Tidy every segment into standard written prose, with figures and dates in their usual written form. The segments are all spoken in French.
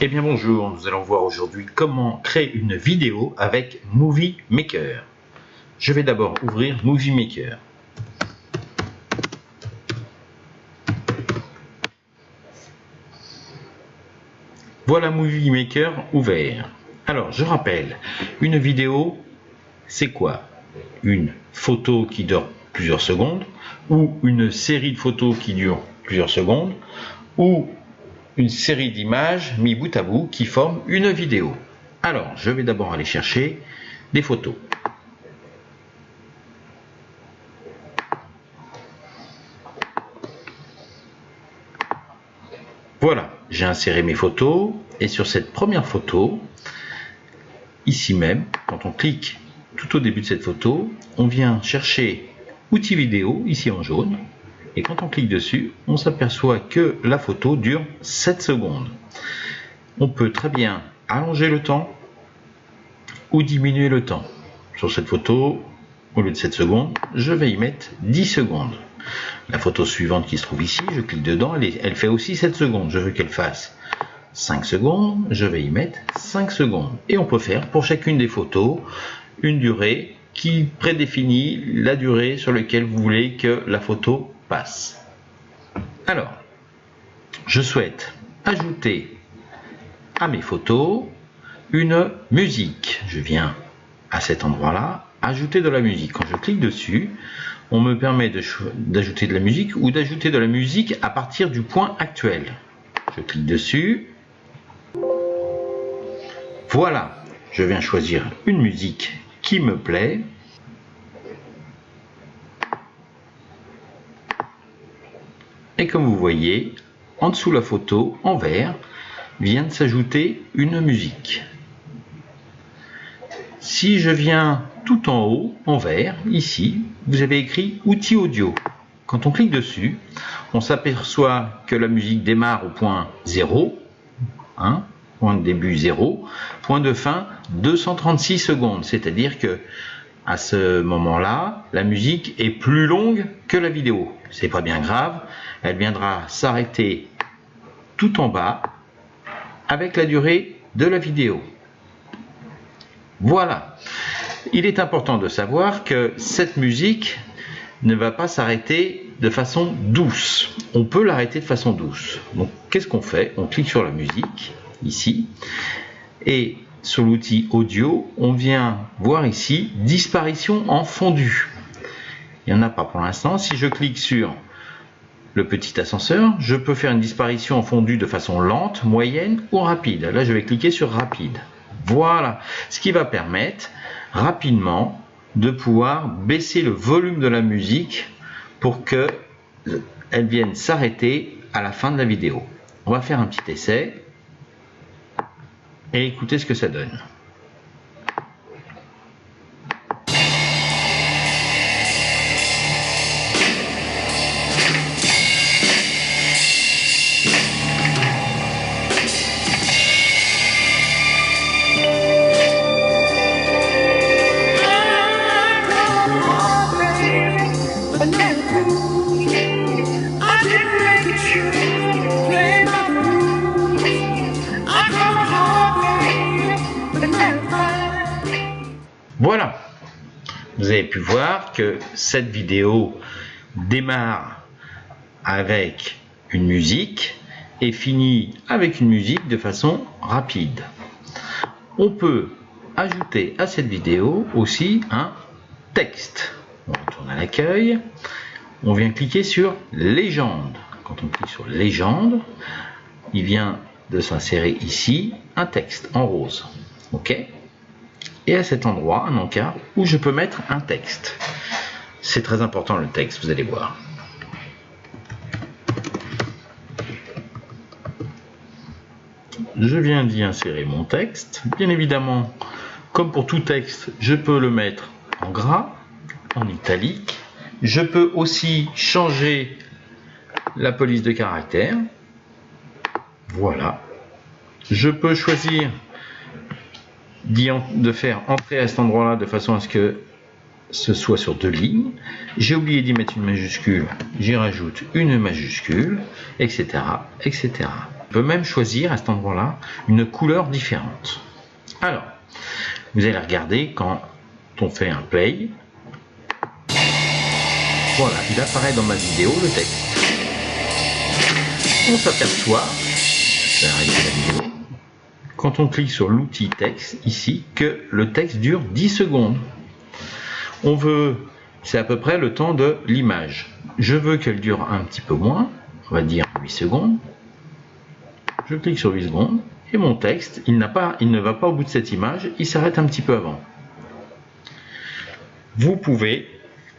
Eh bien bonjour, nous allons voir aujourd'hui comment créer une vidéo avec Movie Maker. Je vais d'abord ouvrir Movie Maker. Voilà Movie Maker ouvert. Alors je rappelle, une vidéo c'est quoi? Une photo qui dure plusieurs secondes, ou une série de photos qui dure plusieurs secondes, ou une série d'images mis bout à bout qui forment une vidéo. Alors, je vais d'abord aller chercher des photos. Voilà, j'ai inséré mes photos et sur cette première photo, ici même, quand on clique tout au début de cette photo, on vient chercher outils vidéo, ici en jaune. Et quand on clique dessus, on s'aperçoit que la photo dure 7 secondes. On peut très bien allonger le temps ou diminuer le temps. Sur cette photo, au lieu de 7 secondes, je vais y mettre 10 secondes. La photo suivante qui se trouve ici, je clique dedans, elle fait aussi 7 secondes. Je veux qu'elle fasse 5 secondes, je vais y mettre 5 secondes. Et on peut faire pour chacune des photos une durée qui prédéfinit la durée sur laquelle vous voulez que la photo passe. Alors, je souhaite ajouter à mes photos une musique. Je viens à cet endroit-là, ajouter de la musique. Quand je clique dessus, on me permet d'ajouter de la musique ou d'ajouter de la musique à partir du point actuel. Je clique dessus. Voilà, je viens choisir une musique qui me plaît. Et comme vous voyez, en dessous de la photo, en vert, vient de s'ajouter une musique. Si je viens tout en haut, en vert, ici, vous avez écrit outils audio. Quand on clique dessus, on s'aperçoit que la musique démarre au point 0, point de début 0, point de fin 236 secondes. C'est-à-dire que à ce moment-là, la musique est plus longue que la vidéo. C'est pas bien grave, elle viendra s'arrêter tout en bas avec la durée de la vidéo. Voilà. Il est important de savoir que cette musique ne va pas s'arrêter de façon douce. On peut l'arrêter de façon douce. Donc, qu'est-ce qu'on fait? On clique sur la musique, ici, et sur l'outil audio, on vient voir ici disparition en fondu. Il n'y en a pas pour l'instant. Si je clique sur le petit ascenseur, je peux faire une disparition en fondu de façon lente, moyenne ou rapide. Là, je vais cliquer sur rapide. Voilà, ce qui va permettre rapidement de pouvoir baisser le volume de la musique pour qu'elle vienne s'arrêter à la fin de la vidéo. On va faire un petit essai et écoutez ce que ça donne. Voilà, vous avez pu voir que cette vidéo démarre avec une musique et finit avec une musique de façon rapide. On peut ajouter à cette vidéo aussi un texte. On retourne à l'accueil, on vient cliquer sur Légende. Quand on clique sur Légende, il vient de s'insérer ici un texte en rose. OK ? Et à cet endroit, un encart où je peux mettre un texte. C'est très important le texte, vous allez voir. Je viens d'y insérer mon texte. Bien évidemment, comme pour tout texte, je peux le mettre en gras, en italique. Je peux aussi changer la police de caractère. Voilà. Je peux choisir de faire entrer à cet endroit-là de façon à ce que ce soit sur 2 lignes. J'ai oublié d'y mettre une majuscule, j'y rajoute une majuscule, etc., etc. On peut même choisir à cet endroit-là une couleur différente. Alors, vous allez regarder quand on fait un play. Voilà, il apparaît dans ma vidéo le texte. On s'aperçoit, je vais arrêter la vidéo, quand on clique sur l'outil texte ici, que le texte dure 10 secondes. On veut, c'est à peu près le temps de l'image. Je veux qu'elle dure un petit peu moins, on va dire 8 secondes. Je clique sur 8 secondes et mon texte, il ne va pas au bout de cette image, il s'arrête un petit peu avant. Vous pouvez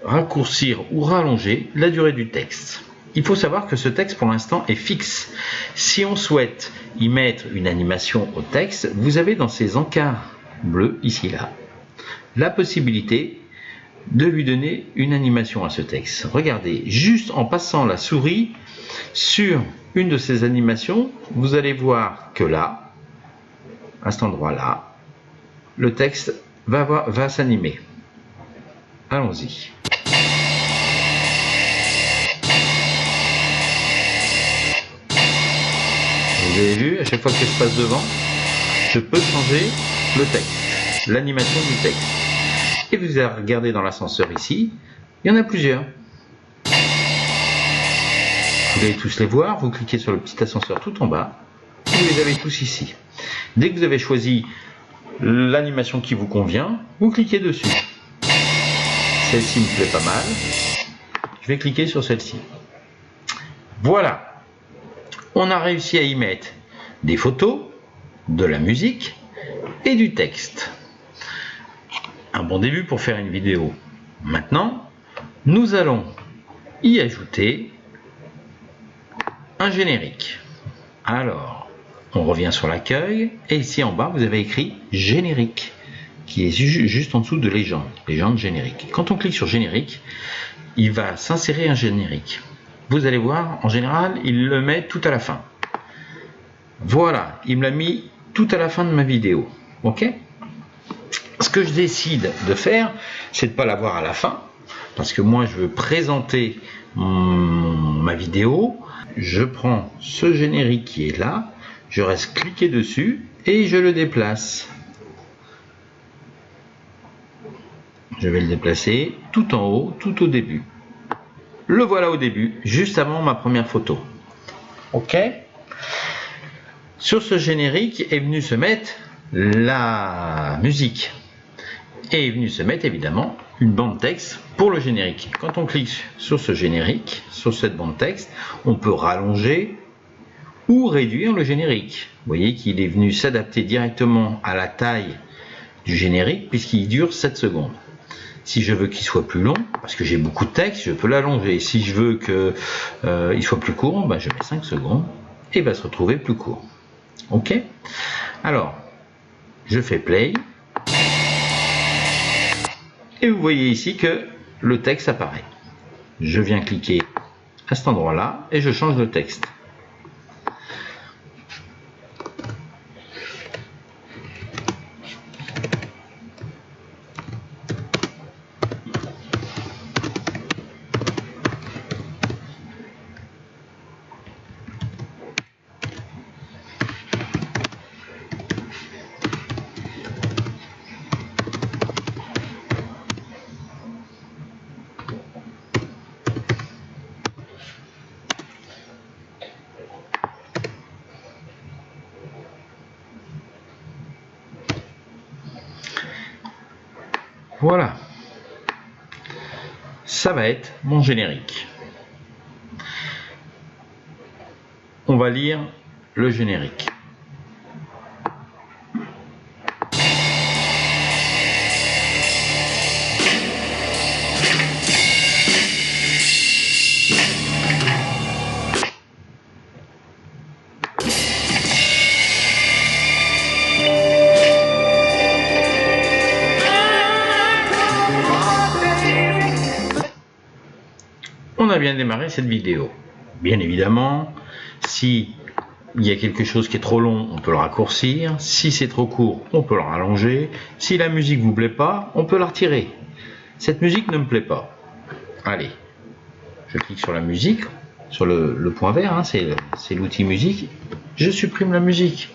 raccourcir ou rallonger la durée du texte. Il faut savoir que ce texte pour l'instant est fixe. Si on souhaite y mettre une animation au texte, vous avez dans ces encarts bleus, ici là, la possibilité de lui donner une animation à ce texte. Regardez, juste en passant la souris sur une de ces animations, vous allez voir que là, à cet endroit-là, le texte va s'animer. Allons-y. Vous avez vu, à chaque fois que je passe devant, je peux changer le texte, l'animation du texte. Et vous allez regarder dans l'ascenseur ici, il y en a plusieurs. Vous allez tous les voir, vous cliquez sur le petit ascenseur tout en bas, et vous les avez tous ici. Dès que vous avez choisi l'animation qui vous convient, vous cliquez dessus. Celle-ci me plaît pas mal. Je vais cliquer sur celle-ci. Voilà. On a réussi à y mettre des photos, de la musique et du texte. Un bon début pour faire une vidéo. Maintenant, nous allons y ajouter un générique. Alors, on revient sur l'accueil et ici en bas, vous avez écrit générique, qui est juste en dessous de légende générique. Quand on clique sur générique, il va s'insérer un générique. Vous allez voir, en général, il le met tout à la fin. Voilà, il me l'a mis tout à la fin de ma vidéo. Ok ? Ce que je décide de faire, c'est de ne pas l'avoir à la fin, parce que moi, je veux présenter ma vidéo. Je prends ce générique qui est là, je reste cliqué dessus et je le déplace. Je vais le déplacer tout en haut, tout au début. Le voilà au début, juste avant ma première photo. Ok ? Sur ce générique est venu se mettre la musique. Et est venu se mettre évidemment une bande texte pour le générique. Quand on clique sur ce générique, sur cette bande texte, on peut rallonger ou réduire le générique. Vous voyez qu'il est venu s'adapter directement à la taille du générique puisqu'il dure 7 secondes. Si je veux qu'il soit plus long, parce que j'ai beaucoup de texte, je peux l'allonger. Si je veux qu'il soit plus court, ben je mets 5 secondes et il va se retrouver plus court. Ok ? Alors, je fais play. Et vous voyez ici que le texte apparaît. Je viens cliquer à cet endroit-là et je change le texte. Voilà, ça va être mon générique. On va lire le générique. On a bien démarré cette vidéo. Bien évidemment, si il y a quelque chose qui est trop long, on peut le raccourcir. Si c'est trop court, on peut le rallonger. Si la musique vous plaît pas, on peut la retirer. Cette musique ne me plaît pas. Allez, je clique sur la musique. sur le point vert, hein, c'est l'outil musique, je supprime la musique.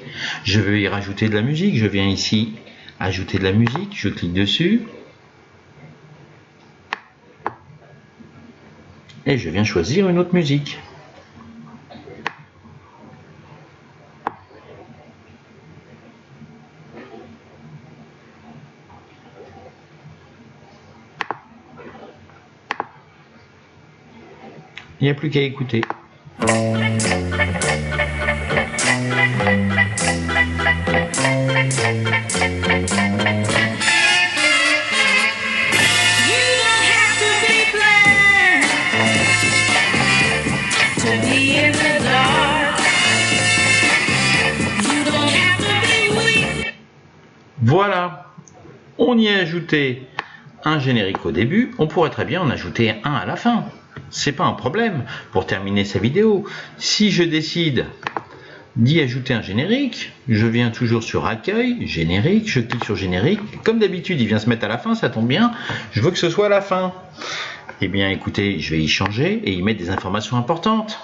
Je veux y rajouter de la musique, je viens ici ajouter de la musique, je clique dessus et je viens choisir une autre musique. Il n'y a plus qu'à écouter. Voilà, on y a ajouté un générique au début, on pourrait très bien en ajouter un à la fin. C'est pas un problème pour terminer sa vidéo. Si je décide d'y ajouter un générique, je viens toujours sur accueil, générique, je clique sur générique. Comme d'habitude, il vient se mettre à la fin, ça tombe bien. Je veux que ce soit à la fin. Eh bien, écoutez, je vais y changer et y mettre des informations importantes.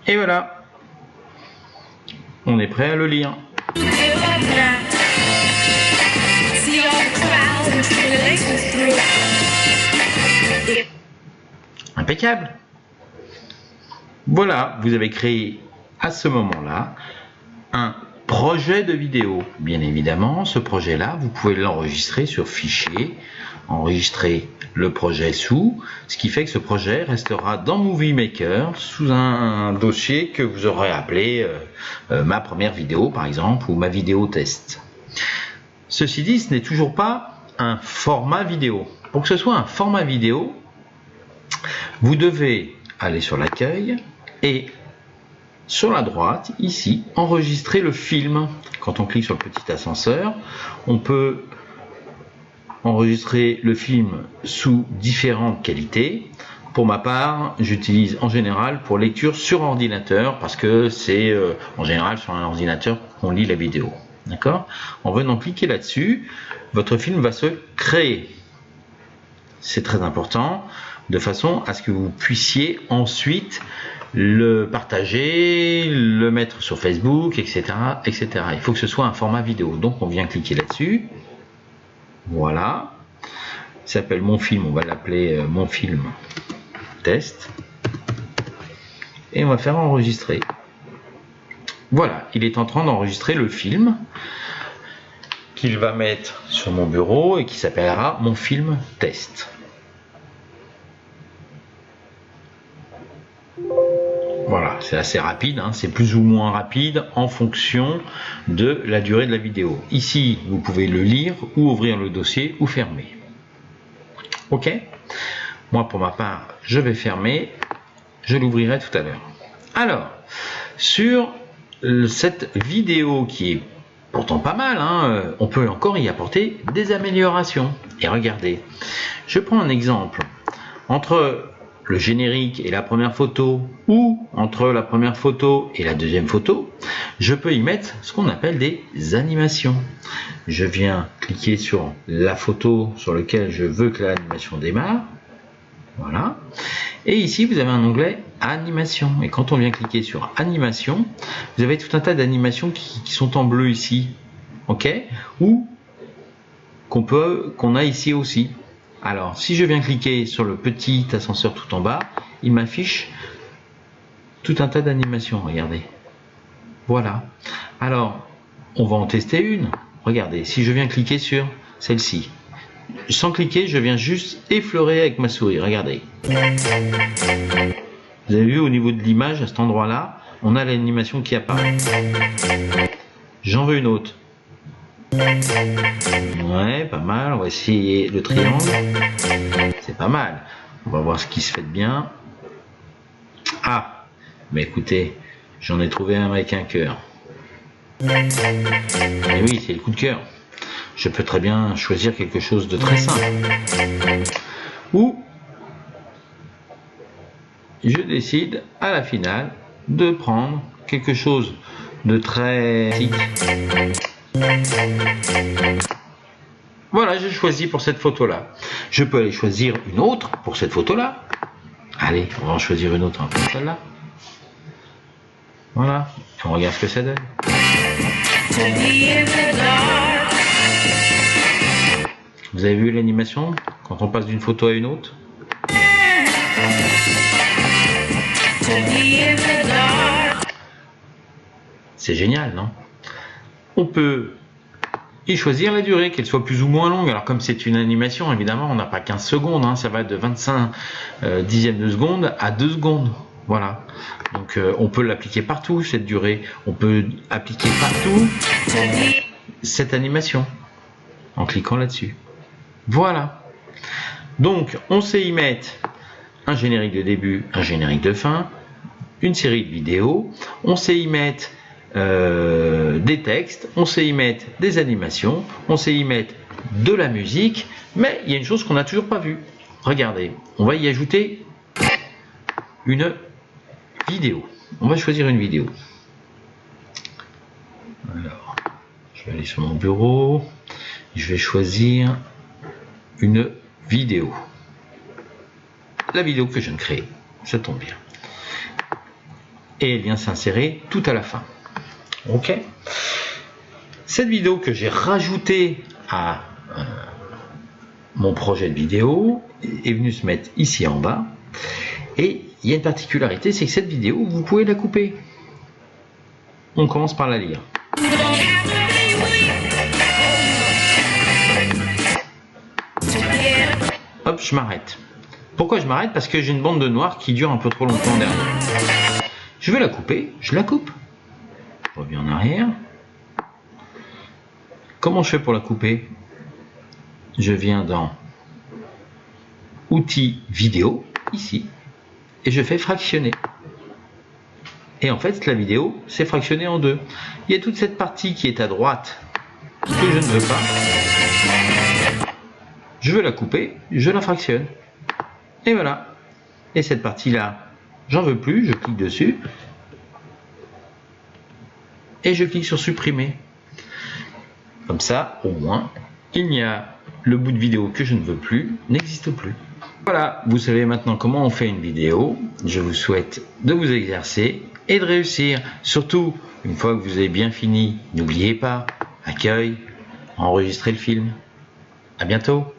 Et voilà, on est prêt à le lire. Impeccable. Voilà, vous avez créé à ce moment-là un projet de vidéo. Bien évidemment, ce projet-là, vous pouvez l'enregistrer sur fichier, enregistrer le projet sous, ce qui fait que ce projet restera dans Movie Maker sous un dossier que vous aurez appelé ma première vidéo par exemple, ou ma vidéo test. Ceci dit, ce n'est toujours pas un format vidéo. Pour que ce soit un format vidéo, vous devez aller sur l'accueil et sur la droite, ici, enregistrer le film. Quand on clique sur le petit ascenseur, on peut enregistrer le film sous différentes qualités. Pour ma part, j'utilise en général pour lecture sur ordinateur parce que c'est en général sur un ordinateur qu'on lit la vidéo. D'accord ? En venant cliquer là-dessus, votre film va se créer. C'est très important, de façon à ce que vous puissiez ensuite le partager, le mettre sur Facebook, etc., etc. Il faut que ce soit un format vidéo. Donc on vient cliquer là-dessus. Voilà, il s'appelle mon film, on va l'appeler mon film test et on va faire enregistrer. Voilà, il est en train d'enregistrer le film qu'il va mettre sur mon bureau et qui s'appellera mon film test. Voilà, c'est assez rapide, hein, c'est plus ou moins rapide en fonction de la durée de la vidéo. Ici, vous pouvez le lire ou ouvrir le dossier ou fermer. Ok ? Moi, pour ma part, je vais fermer. Je l'ouvrirai tout à l'heure. Alors, sur cette vidéo qui est pourtant pas mal, hein, on peut encore y apporter des améliorations. Et regardez, je prends un exemple. Entre le générique et la première photo, ou entre la première photo et la deuxième photo, je peux y mettre ce qu'on appelle des animations. Je viens cliquer sur la photo sur laquelle je veux que l'animation démarre. Voilà. Et ici, vous avez un onglet animation. Et quand on vient cliquer sur animation, vous avez tout un tas d'animations qui sont en bleu ici. OK ? Ou qu'on a ici aussi. Alors, si je viens cliquer sur le petit ascenseur tout en bas, il m'affiche tout un tas d'animations, regardez. Voilà. Alors, on va en tester une. Regardez, si je viens cliquer sur celle-ci, sans cliquer, je viens juste effleurer avec ma souris, regardez. Vous avez vu au niveau de l'image, à cet endroit-là, on a l'animation qui apparaît. J'en veux une autre. Ouais, pas mal. On va essayer le triangle. C'est pas mal. On va voir ce qui se fait de bien. Ah, mais écoutez, j'en ai trouvé un avec un cœur. Et oui, c'est le coup de cœur. Je peux très bien choisir quelque chose de très simple. Ou je décide à la finale de prendre quelque chose de très... Voilà, j'ai choisi pour cette photo-là. Je peux aller choisir une autre pour cette photo-là. Allez, on va en choisir une autre pour celle-là. Voilà, on regarde ce que ça donne. Vous avez vu l'animation quand on passe d'une photo à une autre? C'est génial, non? On peut y choisir la durée, qu'elle soit plus ou moins longue. Alors comme c'est une animation, évidemment, on n'a pas 15 secondes, hein, ça va de 25 dixièmes de seconde à 2 secondes. Voilà. Donc on peut l'appliquer partout, cette durée. On peut appliquer partout cette animation en cliquant là-dessus. Voilà. Donc on sait y mettre un générique de début, un générique de fin, une série de vidéos. On sait y mettre des textes, on sait y mettre des animations, on sait y mettre de la musique, mais il y a une chose qu'on n'a toujours pas vue. Regardez, on va y ajouter une vidéo. On va choisir une vidéo. Alors, je vais aller sur mon bureau, je vais choisir une vidéo. La vidéo que je viens de créer, ça tombe bien. Et elle vient s'insérer tout à la fin. Ok. Cette vidéo que j'ai rajoutée à mon projet de vidéo est venue se mettre ici en bas. Et il y a une particularité, c'est que cette vidéo, vous pouvez la couper. On commence par la lire. Hop, je m'arrête. Pourquoi je m'arrête? Parce que j'ai une bande de noir qui dure un peu trop longtemps derrière. Je vais la couper, je la coupe. Je reviens en arrière. Comment je fais pour la couper? Je viens dans Outils vidéo, ici, et je fais fractionner. Et en fait, la vidéo, c'est fractionné en deux. Il y a toute cette partie qui est à droite, que je ne veux pas. Je veux la couper, je la fractionne. Et voilà. Et cette partie-là, j'en veux plus, je clique dessus. Et je clique sur supprimer. Comme ça, au moins, il y a le bout de vidéo que je ne veux plus, n'existe plus. Voilà, vous savez maintenant comment on fait une vidéo. Je vous souhaite de vous exercer et de réussir. Surtout, une fois que vous avez bien fini, n'oubliez pas, accueil, enregistrez le film. À bientôt.